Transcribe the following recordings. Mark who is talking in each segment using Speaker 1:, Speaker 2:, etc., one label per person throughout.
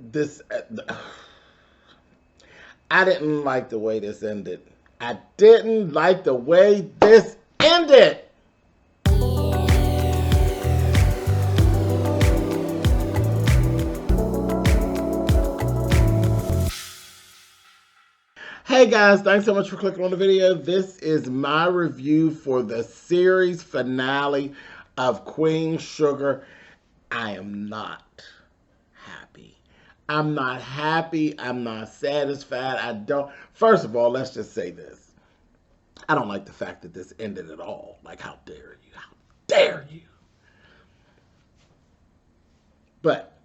Speaker 1: this, I didn't like the way this ended. I didn't like the way this ended. Hey guys, thanks so much for clicking on the video. This is my review for the series finale of Queen Sugar. I am not happy. I'm not happy. I'm not satisfied. I don't. First of all, let's just say this. I don't like the fact that this ended at all. Like, how dare you? How dare you? But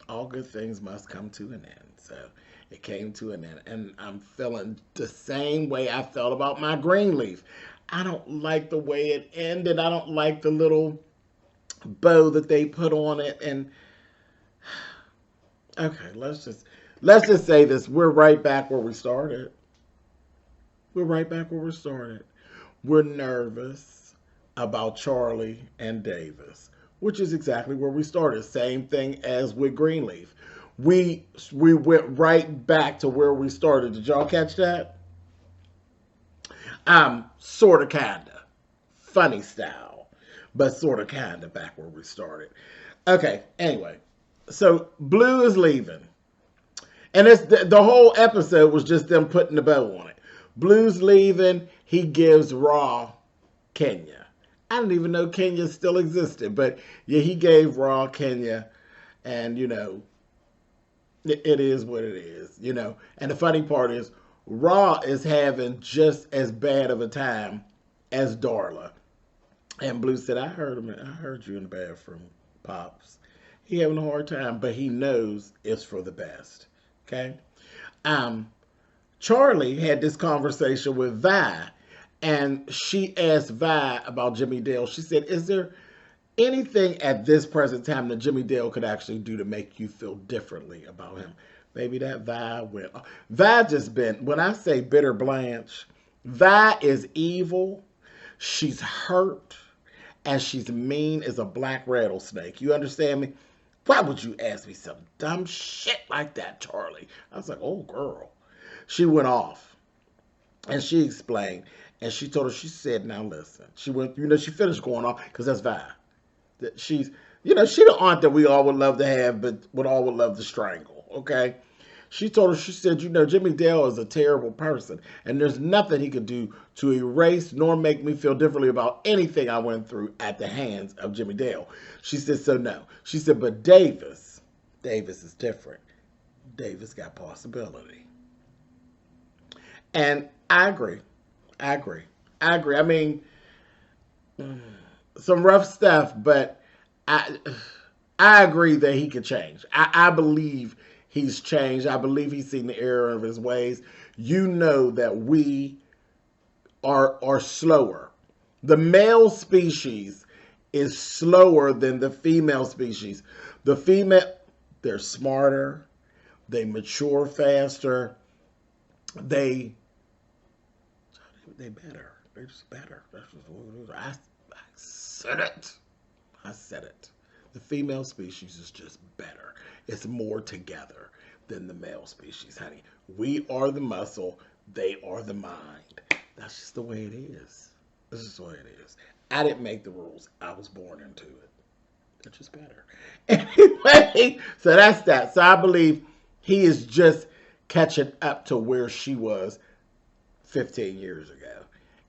Speaker 1: all good things must come to an end. So it came to an end. And I'm feeling the same way I felt about my Greenleaf. I don't like the way it ended. I don't like the little bow that they put on it. And okay, let's just say this. We're right back where we started. We're right back where we started. We're nervous about Charlie and Davis, which is exactly where we started. Same thing as with Greenleaf. We went right back to where we started. Did y'all catch that? Sorta kinda. Funny style. But sorta kinda back where we started. Okay, anyway. So Blue is leaving. And it's the whole episode was just them putting the bow on it. Blue's leaving. He gives Raw Kenya. I didn't even know Kenya still existed. But yeah, he gave Raw Kenya. And, you know, it is what it is, you know. And the funny part is, Raw is having just as bad of a time as Darla. And Blue said, I heard you in the bathroom, Pops. He having a hard time, but he knows it's for the best. Okay? Charlie had this conversation with Vi, and she asked Vi about Jimmy Dale. She said, is there anything at this present time that Jimmy Dale could actually do to make you feel differently about him? Maybe that Vi went. Vi just been, when I say bitter Blanche, Vi is evil. She's hurt. And she's mean as a black rattlesnake. You understand me? Why would you ask me some dumb shit like that, Charlie? I was like, oh, girl. She went off. And she explained. And she told her, she said, now listen. She went, you know, she finished going off because that's Vi. That she's, you know, she the aunt that we all would love to have, but would all would love to strangle, okay? She told her, she said, you know, Jimmy Dale is a terrible person, and there's nothing he could do to erase nor make me feel differently about anything I went through at the hands of Jimmy Dale. She said, so no. She said, but Davis is different. Davis got possibility. And I agree. I mean, some rough stuff, but I agree that he could change. I believe he's changed. I believe he's seen the error of his ways. You know that we are slower. The male species is slower than the female species. The female, they're smarter. They mature faster. They better. They're just better. I said it. I said it. The female species is just better. It's more together than the male species, honey. We are the muscle. They are the mind. That's just the way it is. That's just the way it is. I didn't make the rules. I was born into it. They're just better. Anyway, so that's that. So I believe he is just catching up to where she was 15 years ago.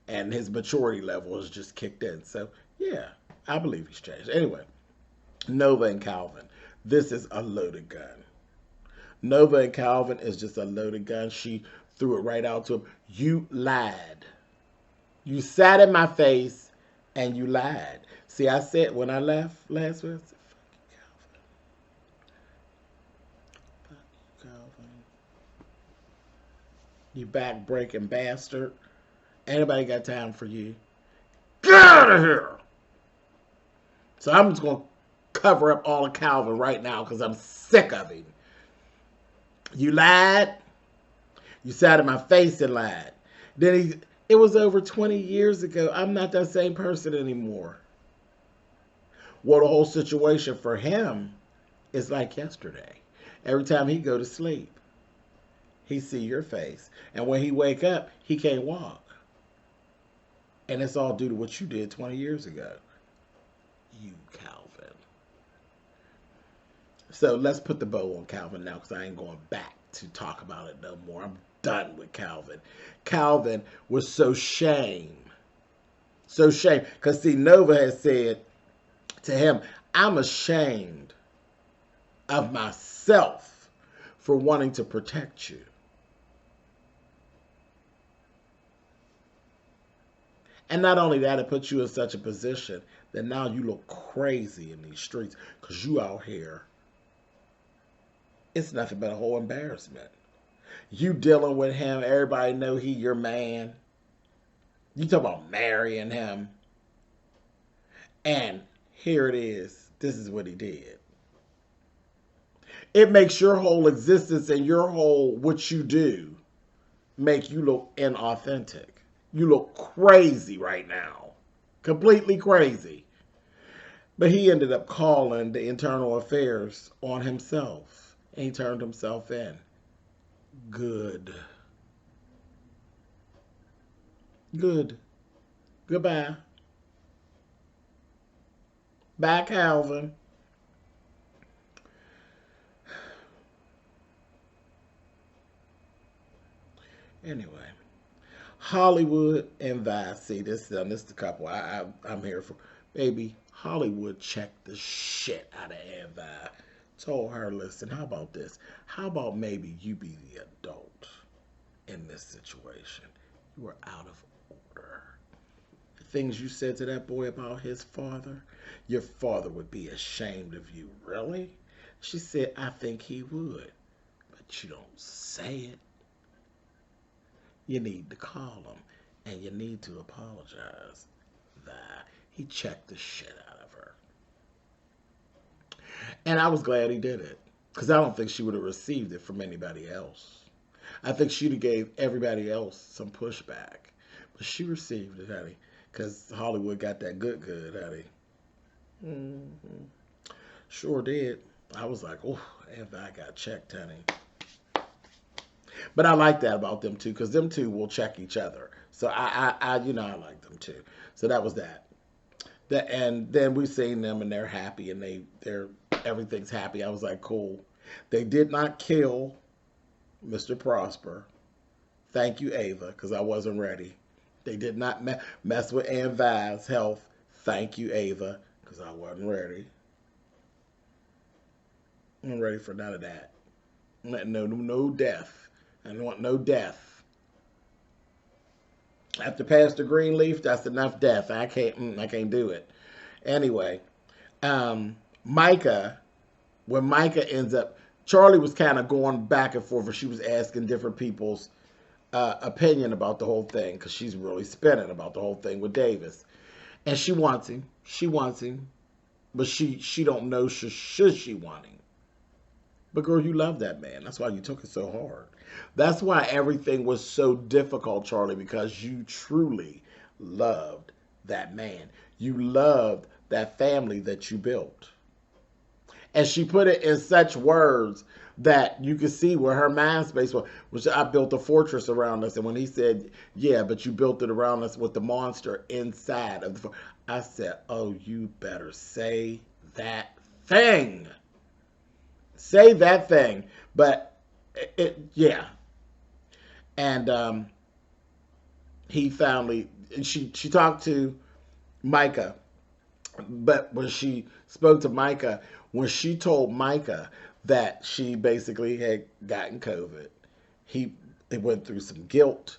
Speaker 1: And his maturity level has just kicked in. So, yeah, I believe he's changed. Anyway, Nova and Calvin. This is a loaded gun. Nova and Calvin is just a loaded gun. She threw it right out to him. You lied. You sat in my face and you lied. See, I said when I left last week, I said, fuck you, Calvin. Fuck you, Calvin. You back-breaking bastard. Anybody got time for you? Get out of here! So I'm just going to cover up all of Calvin right now because I'm sick of him. You lied. You sat in my face and lied. Then it was over 20 years ago. I'm not that same person anymore. Well, the whole situation for him is like yesterday. Every time he go to sleep, he see your face. And when he wake up, he can't walk. And it's all due to what you did 20 years ago. You, Calvin. So let's put the bow on Calvin now, because I ain't going back to talk about it no more. I'm done with Calvin. Calvin was so shame. So shame. Because see, Nova has said to him, I'm ashamed of myself for wanting to protect you. And not only that, it puts you in such a position that now you look crazy in these streets because you out here. It's nothing but a whole embarrassment. You dealing with him, everybody know he your man. You talk about marrying him. And here it is. This is what he did. It makes your whole existence and your whole what you do make you look inauthentic. You look crazy right now. Completely crazy. But he ended up calling the internal affairs on himself. And he turned himself in. Good. Good. Goodbye. Bye, Calvin. Anyway. Hollywood and Vice. See, this is the couple I'm here for. Baby, Hollywood checked the shit out of Aunt Vi. Told her, listen, how about this? How about maybe you be the adult in this situation? You are out of order. The things you said to that boy about his father, your father would be ashamed of you. Really? She said, I think he would. But you don't say it. You need to call him, and you need to apologize. That he checked the shit out of her. And I was glad he did it, because I don't think she would have received it from anybody else. I think she'd have gave everybody else some pushback. But she received it, honey, because Hollywood got that good, honey. Mm-hmm. Sure did. I was like, oh, if I got checked, honey. But I like that about them too, because them two will check each other. So I like them too. So that was that. And then we seen them and they're happy and they're everything's happy. I was like, cool. They did not kill Mr. Prosper. Thank you, Ava, because I wasn't ready. They did not mess with Aunt Vi's health. Thank you, Ava, because I wasn't ready. I'm ready for none of that. No death. I don't want no death. After Pastor Greenleaf, that's enough death. I can't do it. Anyway, Micah, when Micah ends up, Charlie was kind of going back and forth, and she was asking different people's opinion about the whole thing, because she's really spinning about the whole thing with Davis. And she wants him. She wants him. But she don't know should she want him. But girl, you love that man. That's why you took it so hard. That's why everything was so difficult, Charlie, because you truly loved that man. You loved that family that you built. And she put it in such words that you could see where her mind space was, which I built a fortress around us. And when he said, yeah, but you built it around us with the monster inside of the I said, oh, you better say that thing. Say that thing. But yeah. And he finally, she talked to Micah. But when she spoke to Micah, when she told Micah that she basically had gotten COVID, he went through some guilt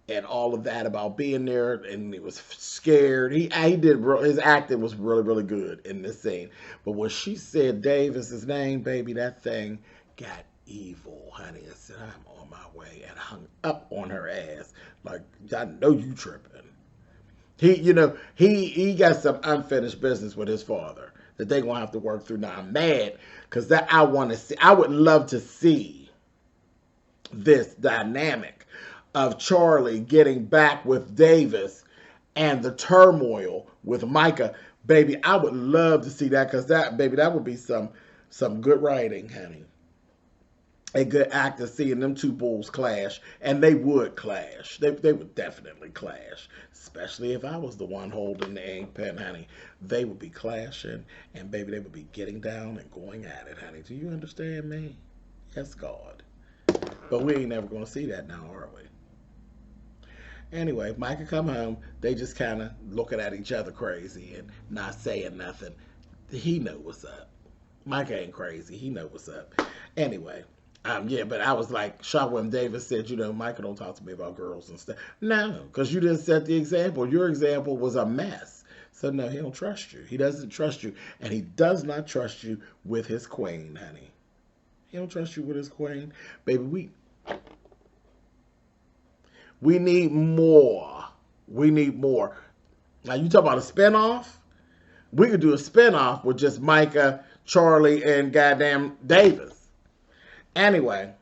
Speaker 1: and all of that about being there, and he was scared. He did his acting was really, really good in this scene. But when she said Davis's name, baby, that thing got evil, honey. I said, I'm on my way, and hung up on her ass like, I know you tripping. He got some unfinished business with his father that they're gonna have to work through. Now I'm mad because that I want to see. I would love to see this dynamic of Charlie getting back with Davis and the turmoil with Micah. Baby, I would love to see that, because that would be some good writing, honey. a good actor seeing them two bulls clash, and they would clash. They would definitely clash, especially if I was the one holding the ink pen, honey. They would be clashing, and baby, they would be getting down and going at it, honey. Do you understand me? Yes, God. But we ain't never gonna see that now, are we? Anyway, Micah come home. They just kind of looking at each other crazy and not saying nothing. He know what's up. Micah ain't crazy. He know what's up. Anyway, yeah, but I was like shocked when Davis said, you know, Micah don't talk to me about girls and stuff. No, because you didn't set the example. Your example was a mess. So no, he don't trust you. He doesn't trust you, and he does not trust you with his queen, honey. He don't trust you with his queen, baby. We need more. We need more. Now you talk about a spinoff? We could do a spinoff with just Micah, Charlie, and goddamn Davis. Anyway,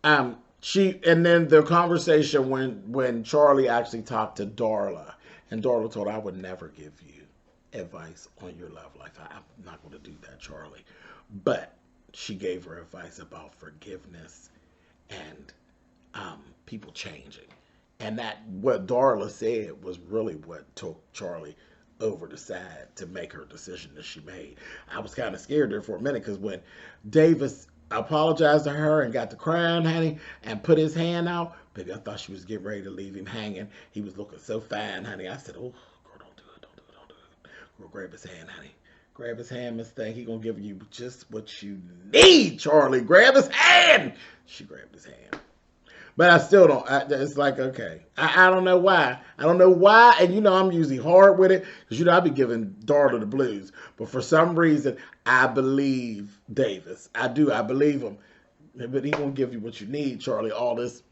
Speaker 1: and then the conversation when Charlie actually talked to Darla, and Darla told her, I would never give you advice on your love life. I'm not going to do that, Charlie. But she gave her advice about forgiveness and people changing. And that what Darla said was really what took Charlie over the side to make her decision that she made. I was kind of scared there for a minute because when Davis apologized to her and got the crown, honey, and put his hand out, baby, I thought she was getting ready to leave him hanging. He was looking so fine, honey. I said, oh, girl, don't do it, don't do it, don't do it. Girl, grab his hand, honey. Grab his hand, Miss Thing. He gonna give you just what you need, Charlie. Grab his hand. She grabbed his hand. But I still don't. It's like, okay. I don't know why. I don't know why. And you know, I'm usually hard with it. Because, you know, I be giving Darla the blues. But for some reason, I believe Davis. I do. I believe him. But he won't give you what you need, Charlie. All this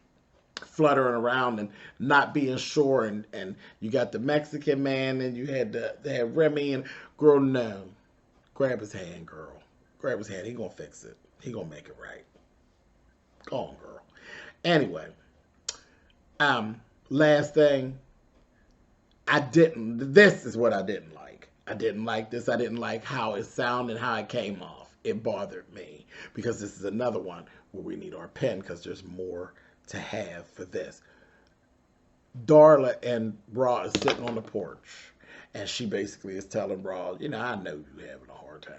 Speaker 1: fluttering around and not being sure. And you got the Mexican man. And you had Remy. And girl, no. Grab his hand, girl. Grab his hand. He gonna fix it. He gonna make it right. Go on, girl. Anyway, last thing, this is what I didn't like. I didn't like this. I didn't like how it sounded and how it came off. It bothered me because this is another one where we need our pen because there's more to have for this. Darla and Raw is sitting on the porch and she basically is telling Raw, you know, I know you're having a hard time.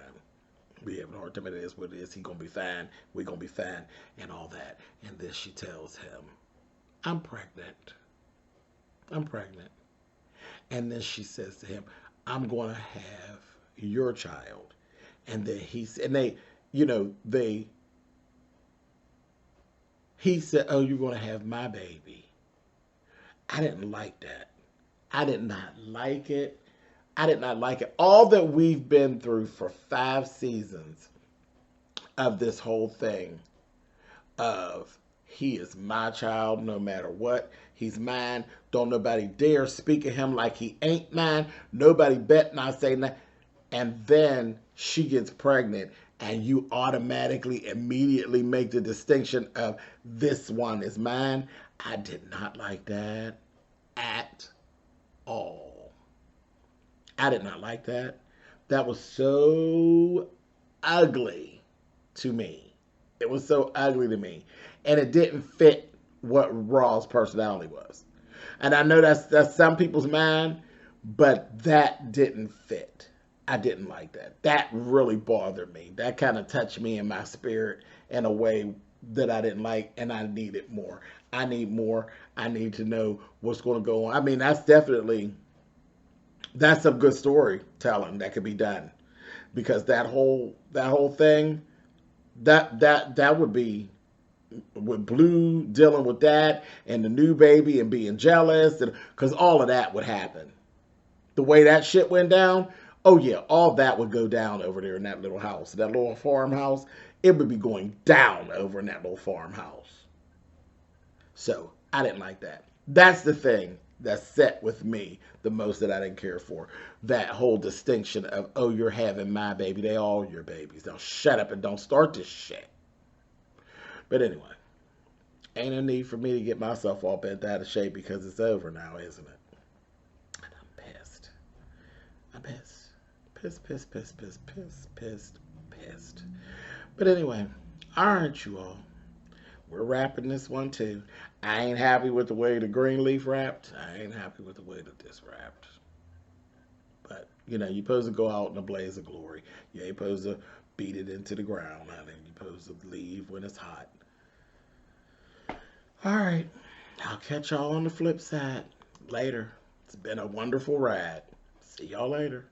Speaker 1: We having a hard time. It is what it is. He gonna be fine. We gonna be fine, and all that. And then she tells him, "I'm pregnant. I'm pregnant." And then she says to him, "I'm gonna have your child." And then he said, "Oh, you're gonna have my baby." I didn't like that. I did not like it. I did not like it. All that we've been through for 5 seasons of this whole thing of he is my child no matter what. He's mine. Don't nobody dare speak of him like he ain't mine. Nobody bet not say that. And then she gets pregnant and you automatically immediately make the distinction of this one is mine. I did not like that at all. I did not like that. That was so ugly to me. It was so ugly to me. And it didn't fit what Raw's personality was. And I know that's some people's mind, but that didn't fit. I didn't like that. That really bothered me. That kind of touched me in my spirit in a way that I didn't like, and I needed more. I need more. I need to know what's going to go on. I mean, that's some good storytelling that could be done, because that whole thing that would be with Blue dealing with that and the new baby and being jealous, and because all of that would happen the way that shit went down. Oh yeah, all that would go down over there in that little house, that little farmhouse. It would be going down over in that little farmhouse. So I didn't like that. That's the thing that set with me the most that I didn't care for. That whole distinction of, oh, you're having my baby. They all your babies. Now shut up and don't start this shit. But anyway, ain't no need for me to get myself all bent out of shape because it's over now, isn't it? And I'm pissed. I'm pissed. Pissed. But anyway, Aren't you all? We're wrapping this one too. I ain't happy with the way the green leaf wrapped. I ain't happy with the way that this wrapped. But you know, you're supposed to go out in a blaze of glory. You ain't supposed to beat it into the ground, honey. You're supposed to leave when it's hot. All right. I'll catch y'all on the flip side later. It's been a wonderful ride. See y'all later.